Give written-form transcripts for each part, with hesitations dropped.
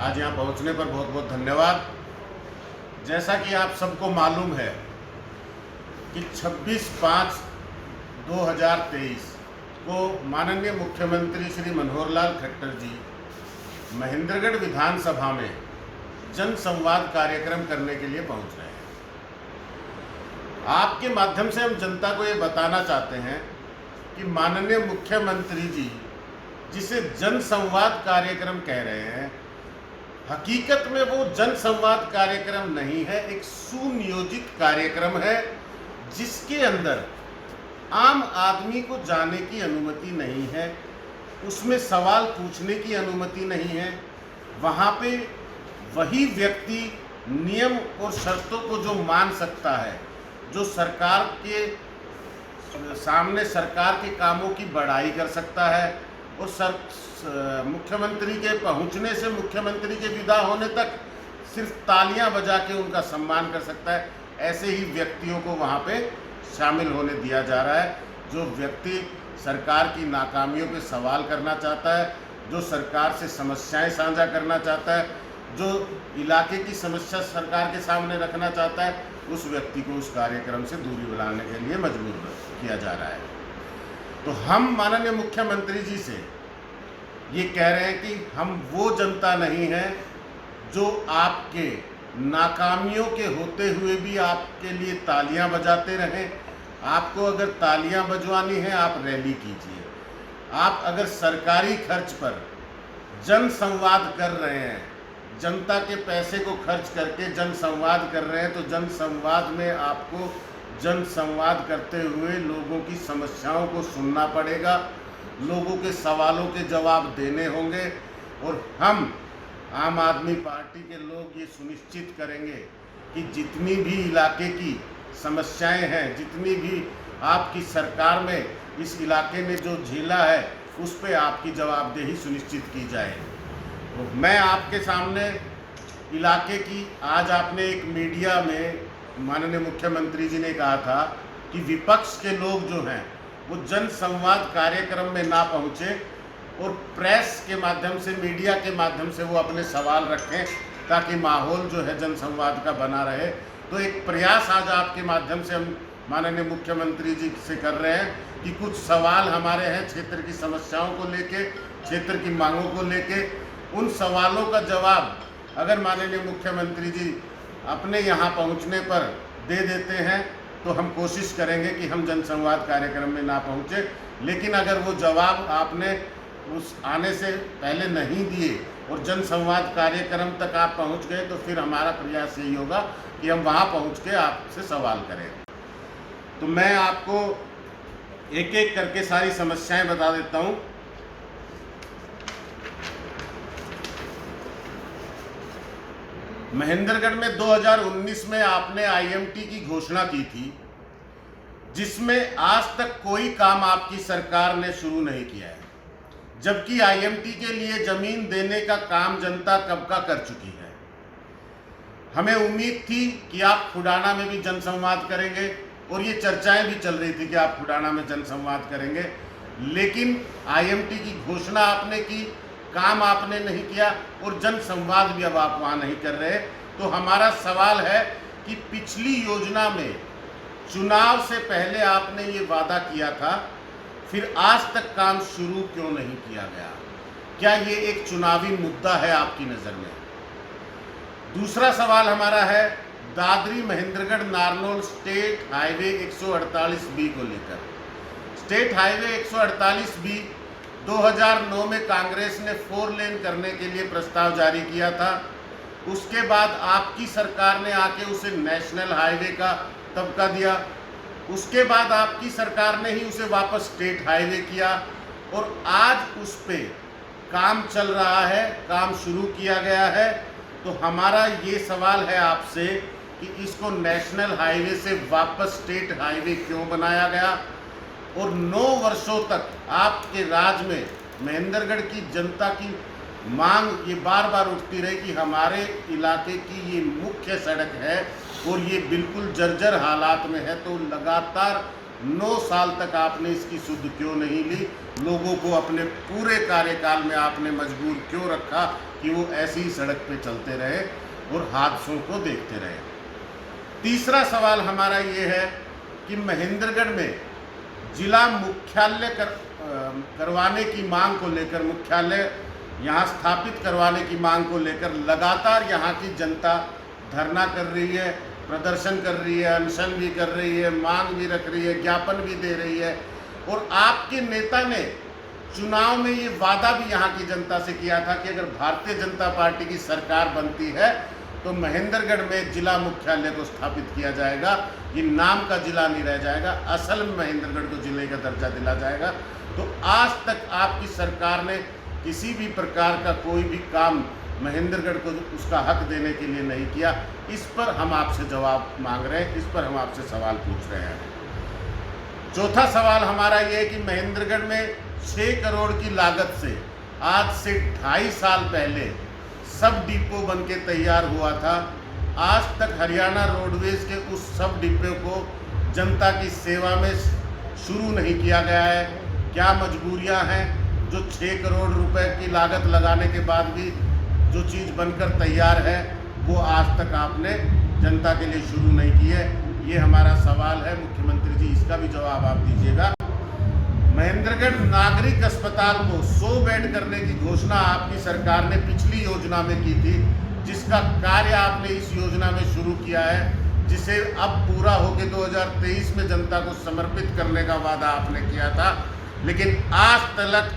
आज यहाँ पहुँचने पर बहुत बहुत धन्यवाद। जैसा कि आप सबको मालूम है कि 26/5/2023 को माननीय मुख्यमंत्री श्री मनोहर लाल खट्टर जी महेंद्रगढ़ विधानसभा में जन संवाद कार्यक्रम करने के लिए पहुंच रहे हैं। आपके माध्यम से हम जनता को ये बताना चाहते हैं कि माननीय मुख्यमंत्री जी जिसे जन संवाद कार्यक्रम कह रहे हैं, हकीकत में वो जन संवाद कार्यक्रम नहीं है, एक सुनियोजित कार्यक्रम है जिसके अंदर आम आदमी को जाने की अनुमति नहीं है, उसमें सवाल पूछने की अनुमति नहीं है। वहाँ पे वही व्यक्ति नियम और शर्तों को जो मान सकता है, जो सरकार के सामने सरकार के कामों की बड़ाई कर सकता है और मुख्यमंत्री के पहुंचने से मुख्यमंत्री के विदा होने तक सिर्फ तालियां बजा के उनका सम्मान कर सकता है, ऐसे ही व्यक्तियों को वहां पे शामिल होने दिया जा रहा है। जो व्यक्ति सरकार की नाकामियों पे सवाल करना चाहता है, जो सरकार से समस्याएं साझा करना चाहता है, जो इलाके की समस्या सरकार के सामने रखना चाहता है, उस व्यक्ति को उस कार्यक्रम से दूरी बनाने के लिए मजबूर किया जा रहा है। तो हम माननीय मुख्यमंत्री जी से ये कह रहे हैं कि हम वो जनता नहीं है जो आपके नाकामियों के होते हुए भी आपके लिए तालियां बजाते रहें। आपको अगर तालियां बजवानी है, आप रैली कीजिए। आप अगर सरकारी खर्च पर जन संवाद कर रहे हैं, जनता के पैसे को खर्च करके जन संवाद कर रहे हैं, तो जन संवाद में आपको जन संवाद करते हुए लोगों की समस्याओं को सुनना पड़ेगा, लोगों के सवालों के जवाब देने होंगे। और हम आम आदमी पार्टी के लोग ये सुनिश्चित करेंगे कि जितनी भी इलाके की समस्याएं हैं, जितनी भी आपकी सरकार में इस इलाके ने जो झेला है, उस पे आपकी जवाबदेही सुनिश्चित की जाए। तो मैं आपके सामने इलाके की, आज आपने एक मीडिया में माननीय मुख्यमंत्री जी ने कहा था कि विपक्ष के लोग जो हैं वो जन संवाद कार्यक्रम में ना पहुँचे और प्रेस के माध्यम से, मीडिया के माध्यम से वो अपने सवाल रखें ताकि माहौल जो है जन संवाद का बना रहे। तो एक प्रयास आज आपके माध्यम से हम माननीय मुख्यमंत्री जी से कर रहे हैं कि कुछ सवाल हमारे हैं क्षेत्र की समस्याओं को लेके, क्षेत्र की मांगों को लेके। उन सवालों का जवाब अगर माननीय मुख्यमंत्री जी अपने यहाँ पहुँचने पर दे देते हैं तो हम कोशिश करेंगे कि हम जन संवाद कार्यक्रम में ना पहुँचे। लेकिन अगर वो जवाब आपने उस आने से पहले नहीं दिए और जन संवाद कार्यक्रम तक आप पहुँच गए, तो फिर हमारा प्रयास यही होगा कि हम वहाँ पहुँच के आपसे सवाल करें। तो मैं आपको एक एक करके सारी समस्याएं बता देता हूँ। महेंद्रगढ़ में 2019 में आपने आईएमटी की घोषणा की थी, जिसमें आज तक कोई काम आपकी सरकार ने शुरू नहीं किया है, जबकि आईएमटी के लिए जमीन देने का काम जनता कब का कर चुकी है। हमें उम्मीद थी कि आप खुडाना में भी जनसंवाद करेंगे और ये चर्चाएं भी चल रही थी कि आप खुडाना में जनसंवाद करेंगे, लेकिन आईएमटी की घोषणा आपने की, काम आपने नहीं किया और जन संवाद भी अब आप वहाँ नहीं कर रहे। तो हमारा सवाल है कि पिछली योजना में चुनाव से पहले आपने ये वादा किया था, फिर आज तक काम शुरू क्यों नहीं किया गया? क्या ये एक चुनावी मुद्दा है आपकी नज़र में? दूसरा सवाल हमारा है Dadri Mahendragarh Narnaul state highway 148B को लेकर। स्टेट हाईवे 148B 2009 में कांग्रेस ने 4 लेन करने के लिए प्रस्ताव जारी किया था। उसके बाद आपकी सरकार ने आके उसे नेशनल हाईवे का तबका दिया। उसके बाद आपकी सरकार ने ही उसे वापस स्टेट हाईवे किया और आज उस पे काम चल रहा है, काम शुरू किया गया है। तो हमारा ये सवाल है आपसे कि इसको नेशनल हाईवे से वापस स्टेट हाईवे क्यों बनाया गया? और 9 वर्षों तक आपके राज में महेंद्रगढ़ की जनता की मांग ये बार बार उठती रही कि हमारे इलाके की ये मुख्य सड़क है और ये बिल्कुल जर्जर हालात में है। तो लगातार 9 साल तक आपने इसकी सुध क्यों नहीं ली? लोगों को अपने पूरे कार्यकाल में आपने मजबूर क्यों रखा कि वो ऐसी ही सड़क पे चलते रहे और हादसों को देखते रहे। तीसरा सवाल हमारा ये है कि महेंद्रगढ़ में जिला मुख्यालय करवाने की मांग को लेकर, मुख्यालय यहाँ स्थापित करवाने की मांग को लेकर लगातार यहाँ की जनता धरना कर रही है, प्रदर्शन कर रही है, अनशन भी कर रही है, मांग भी रख रही है, ज्ञापन भी दे रही है। और आपके नेता ने चुनाव में ये वादा भी यहाँ की जनता से किया था कि अगर भारतीय जनता पार्टी की सरकार बनती है तो महेंद्रगढ़ में जिला मुख्यालय को स्थापित किया जाएगा। ये नाम का जिला नहीं रह जाएगा, असल में महेंद्रगढ़ को जिले का दर्जा दिला जाएगा। तो आज तक आपकी सरकार ने किसी भी प्रकार का कोई भी काम महेंद्रगढ़ को उसका हक देने के लिए नहीं किया। इस पर हम आपसे जवाब मांग रहे हैं, इस पर हम आपसे सवाल पूछ रहे हैं। चौथा सवाल हमारा ये है कि महेंद्रगढ़ में 6 करोड़ की लागत से आज से 2.5 साल पहले सब डिपो बन के तैयार हुआ था। आज तक हरियाणा रोडवेज के उस सब डिपो को जनता की सेवा में शुरू नहीं किया गया है। क्या मजबूरियां हैं जो 6 करोड़ रुपए की लागत लगाने के बाद भी जो चीज़ बनकर तैयार है वो आज तक आपने जनता के लिए शुरू नहीं की है। ये हमारा सवाल है मुख्यमंत्री जी, इसका भी जवाब आप दीजिएगा। महेंद्रगढ़ नागरिक अस्पताल को 100 बेड करने की घोषणा आपकी सरकार ने पिछली योजना में की थी, जिसका कार्य आपने इस योजना में शुरू किया है, जिसे अब पूरा होकर 2023 में जनता को समर्पित करने का वादा आपने किया था। लेकिन आज तक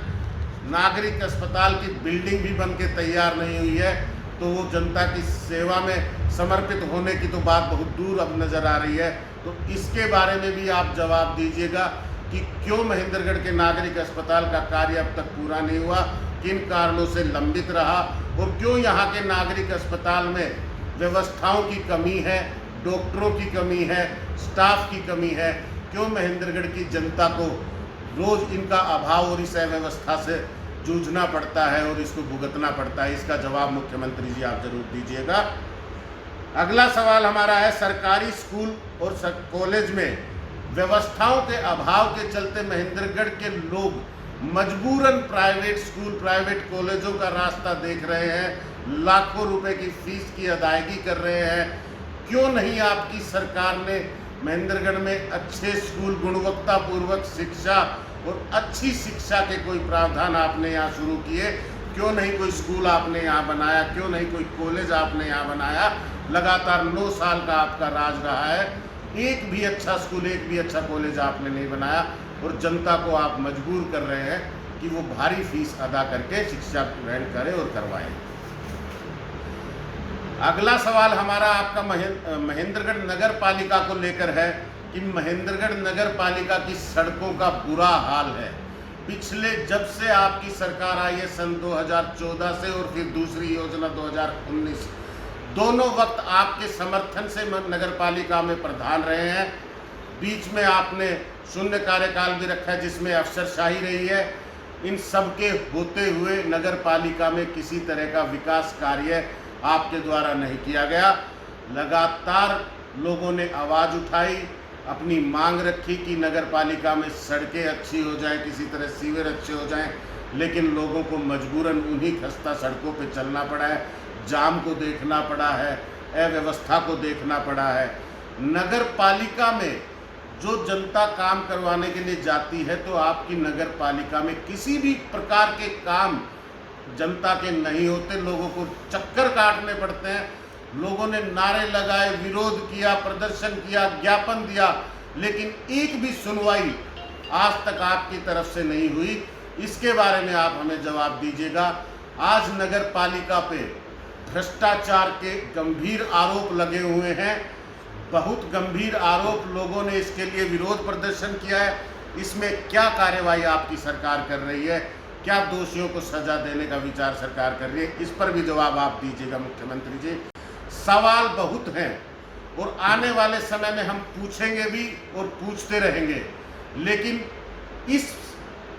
नागरिक अस्पताल की बिल्डिंग भी बन के तैयार नहीं हुई है, तो वो जनता की सेवा में समर्पित होने की तो बात बहुत दूर अब नज़र आ रही है। तो इसके बारे में भी आप जवाब दीजिएगा कि क्यों महेंद्रगढ़ के नागरिक अस्पताल का कार्य अब तक पूरा नहीं हुआ, किन कारणों से लंबित रहा, और क्यों यहाँ के नागरिक अस्पताल में व्यवस्थाओं की कमी है, डॉक्टरों की कमी है, स्टाफ की कमी है, क्यों महेंद्रगढ़ की जनता को रोज़ इनका अभाव और इस अव्यवस्था से जूझना पड़ता है और इसको भुगतना पड़ता है। इसका जवाब मुख्यमंत्री जी आप जरूर दीजिएगा। अगला सवाल हमारा है, सरकारी स्कूल और कॉलेज में व्यवस्थाओं के अभाव के चलते महेंद्रगढ़ के लोग मजबूरन प्राइवेट स्कूल, प्राइवेट कॉलेजों का रास्ता देख रहे हैं, लाखों रुपए की फीस की अदायगी कर रहे हैं। क्यों नहीं आपकी सरकार ने महेंद्रगढ़ में अच्छे स्कूल, गुणवत्तापूर्वक शिक्षा और अच्छी शिक्षा के कोई प्रावधान आपने यहाँ शुरू किए? क्यों नहीं कोई स्कूल आपने यहाँ बनाया? क्यों नहीं कोई कॉलेज आपने यहाँ बनाया? लगातार 9 साल का आपका राज रहा है, एक भी अच्छा स्कूल, एक भी अच्छा कॉलेज आपने नहीं बनाया, और जनता को आप मजबूर कर रहे हैं कि वो भारी फीस अदा करके शिक्षा ग्रहण करें और करवाएं। अगला सवाल हमारा आपका महेंद्रगढ़ नगर पालिका को लेकर है कि महेंद्रगढ़ नगर पालिका की सड़कों का बुरा हाल है। पिछले जब से आपकी सरकार आई है सन 2014 से और फिर दूसरी योजना 2019, दोनों वक्त आपके समर्थन से नगर पालिका में प्रधान रहे हैं। बीच में आपने शून्य कार्यकाल भी रखा है जिसमें अफसरशाही रही है। इन सब के होते हुए नगर पालिका में किसी तरह का विकास कार्य आपके द्वारा नहीं किया गया। लगातार लोगों ने आवाज़ उठाई, अपनी मांग रखी कि नगर पालिका में सड़कें अच्छी हो जाएं, किसी तरह सीवर अच्छे हो जाएं, लेकिन लोगों को मजबूरन उन्हीं खस्ता सड़कों पे चलना पड़ा है, जाम को देखना पड़ा है, अव्यवस्था को देखना पड़ा है। नगर पालिका में जो जनता काम करवाने के लिए जाती है, तो आपकी नगर पालिका में किसी भी प्रकार के काम जनता के नहीं होते, लोगों को चक्कर काटने पड़ते हैं। लोगों ने नारे लगाए, विरोध किया, प्रदर्शन किया, ज्ञापन दिया, लेकिन एक भी सुनवाई आज तक आपकी तरफ से नहीं हुई। इसके बारे में आप हमें जवाब दीजिएगा। आज नगर पालिका पे भ्रष्टाचार के गंभीर आरोप लगे हुए हैं, बहुत गंभीर आरोप। लोगों ने इसके लिए विरोध प्रदर्शन किया है। इसमें क्या कार्यवाही आपकी सरकार कर रही है? क्या दोषियों को सजा देने का विचार सरकार कर रही है? इस पर भी जवाब आप दीजिएगा मुख्यमंत्री जी। सवाल बहुत हैं और आने वाले समय में हम पूछेंगे भी और पूछते रहेंगे, लेकिन इस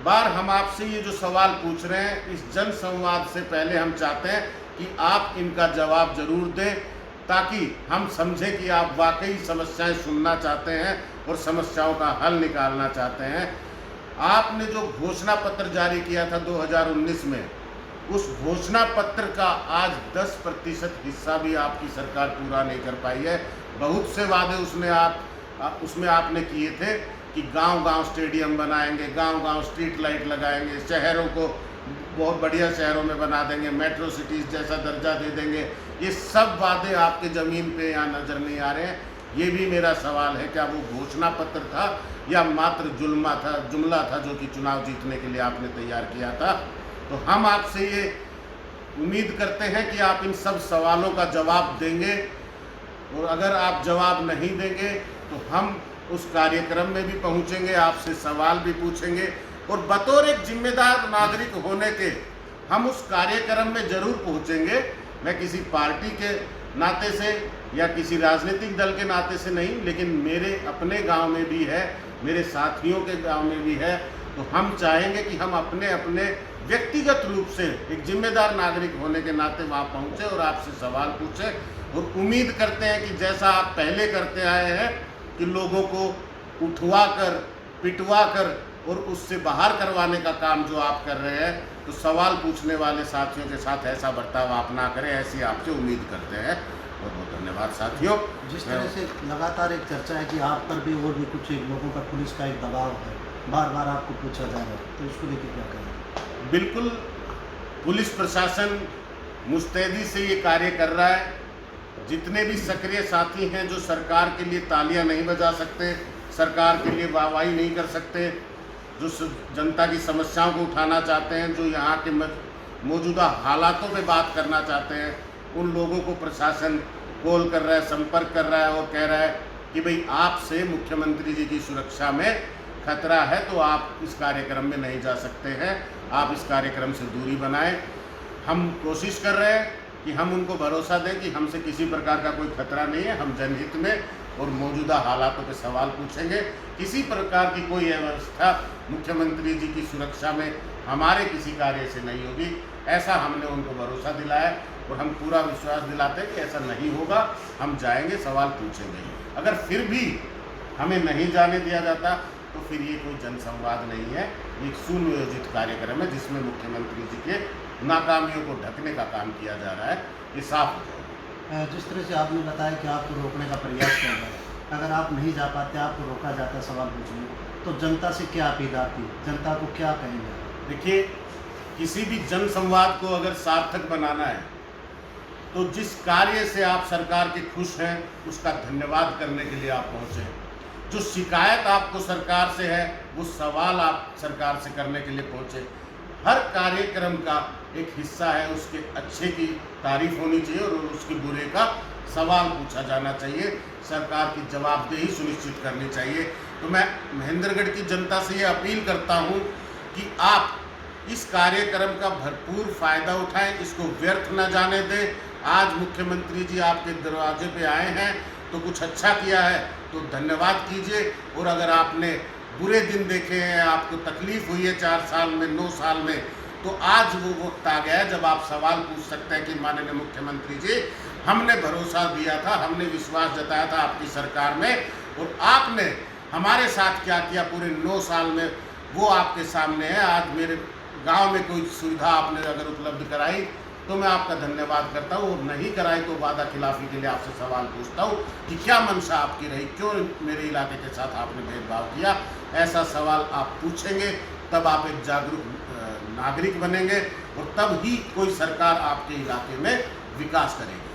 बार हम आपसे ये जो सवाल पूछ रहे हैं, इस जन संवाद से पहले हम चाहते हैं कि आप इनका जवाब जरूर दें, ताकि हम समझें कि आप वाकई समस्याएं सुनना चाहते हैं और समस्याओं का हल निकालना चाहते हैं। आपने जो घोषणा पत्र जारी किया था 2019 में, उस घोषणा पत्र का आज 10% हिस्सा भी आपकी सरकार पूरा नहीं कर पाई है। बहुत से वादे उसमें आपने किए थे कि गांव-गांव स्टेडियम बनाएंगे, गांव-गांव स्ट्रीट लाइट लगाएंगे, शहरों को बहुत बढ़िया शहरों में बना देंगे, मेट्रो सिटीज़ जैसा दर्जा दे देंगे। ये सब वादे आपके ज़मीन पे यहाँ नज़र नहीं आ रहे हैं। ये भी मेरा सवाल है, क्या वो घोषणा पत्र था या मात्र जुमला था जो कि चुनाव जीतने के लिए आपने तैयार किया था? तो हम आपसे ये उम्मीद करते हैं कि आप इन सब सवालों का जवाब देंगे, और अगर आप जवाब नहीं देंगे तो हम उस कार्यक्रम में भी पहुंचेंगे, आपसे सवाल भी पूछेंगे, और बतौर एक जिम्मेदार नागरिक होने के हम उस कार्यक्रम में ज़रूर पहुंचेंगे। मैं किसी पार्टी के नाते से या किसी राजनीतिक दल के नाते से नहीं, लेकिन मेरे अपने गांव में भी है, मेरे साथियों के गांव में भी है, तो हम चाहेंगे कि हम अपने अपने व्यक्तिगत रूप से एक जिम्मेदार नागरिक होने के नाते वहाँ पहुँचे और आपसे सवाल पूछें। और उम्मीद करते हैं कि जैसा आप पहले करते आए हैं कि लोगों को उठवा कर, पिटवा कर और उससे बाहर करवाने का काम जो आप कर रहे हैं, तो सवाल पूछने वाले साथियों के साथ ऐसा बर्ताव आप ना करें, ऐसी आपसे उम्मीद करते हैं। बहुत बहुत धन्यवाद साथियों। जिस तरह से लगातार एक चर्चा है कि आप पर भी और भी कुछ लोगों पर पुलिस का एक दबाव है, बार बार आपको पूछा जा रहा है, तो इसको लेकर क्या कहें? बिल्कुल, पुलिस प्रशासन मुस्तैदी से ये कार्य कर रहा है। जितने भी सक्रिय साथी हैं जो सरकार के लिए तालियां नहीं बजा सकते, सरकार के लिए वाहवाही नहीं कर सकते, जो जनता की समस्याओं को उठाना चाहते हैं, जो यहाँ के मौजूदा हालातों पे बात करना चाहते हैं, उन लोगों को प्रशासन कॉल कर रहा है, संपर्क कर रहा है और कह रहा है कि भाई आपसे मुख्यमंत्री जी की सुरक्षा में खतरा है, तो आप इस कार्यक्रम में नहीं जा सकते हैं, आप इस कार्यक्रम से दूरी बनाएं। हम कोशिश कर रहे हैं कि हम उनको भरोसा दें कि हमसे किसी प्रकार का कोई खतरा नहीं है। हम जनहित में और मौजूदा हालातों पे सवाल पूछेंगे। किसी प्रकार की कोई अव्यवस्था मुख्यमंत्री जी की सुरक्षा में हमारे किसी कार्य से नहीं होगी, ऐसा हमने उनको भरोसा दिलाया और हम पूरा विश्वास दिलाते हैं कि ऐसा नहीं होगा। हम जाएंगे, सवाल पूछेंगे। अगर फिर भी हमें नहीं जाने दिया जाता तो फिर ये कोई जनसंवाद नहीं है, ये एक सुनियोजित कार्यक्रम है जिसमें मुख्यमंत्री जी के नाकामियों को ढकने का काम किया जा रहा है। ये साफ हो जाएगा। जिस तरह से आपने बताया कि आपको रोकने का प्रयास कर रहे हैं, अगर आप नहीं जा पाते, आपको रोका जाता सवाल पूछने, तो जनता से क्या अपील आती, जनता को क्या कहेंगे? देखिए, किसी भी जन संवाद को अगर सार्थक बनाना है तो जिस कार्य से आप सरकार के खुश हैं उसका धन्यवाद करने के लिए आप पहुँचे। जो शिकायत आपको सरकार से है वो सवाल आप सरकार से करने के लिए पहुँचे। हर कार्यक्रम का एक हिस्सा है, उसके अच्छे की तारीफ होनी चाहिए और उसके बुरे का सवाल पूछा जाना चाहिए। सरकार की जवाबदेही सुनिश्चित करनी चाहिए। तो मैं महेंद्रगढ़ की जनता से ये अपील करता हूँ कि आप इस कार्यक्रम का भरपूर फ़ायदा उठाएं, इसको व्यर्थ न जाने दें। आज मुख्यमंत्री जी आपके दरवाजे पे आए हैं तो कुछ अच्छा किया है तो धन्यवाद कीजिए, और अगर आपने बुरे दिन देखे हैं, आपको तकलीफ़ हुई है 4 साल में, 9 साल में, तो आज वो वक्त आ गया है जब आप सवाल पूछ सकते हैं कि माननीय मुख्यमंत्री जी, हमने भरोसा दिया था, हमने विश्वास जताया था आपकी सरकार में, और आपने हमारे साथ क्या किया पूरे 9 साल में, वो आपके सामने है। आज मेरे गांव में कोई सुविधा आपने अगर उपलब्ध कराई तो मैं आपका धन्यवाद करता हूँ, और नहीं कराई तो वादा खिलाफी के लिए आपसे सवाल पूछता हूँ कि क्या मंशा आपकी रही, क्यों मेरे इलाके के साथ आपने भेदभाव किया। ऐसा सवाल आप पूछेंगे तब आप एक जागरूक नागरिक बनेंगे और तब ही कोई सरकार आपके इलाके में विकास करेगी।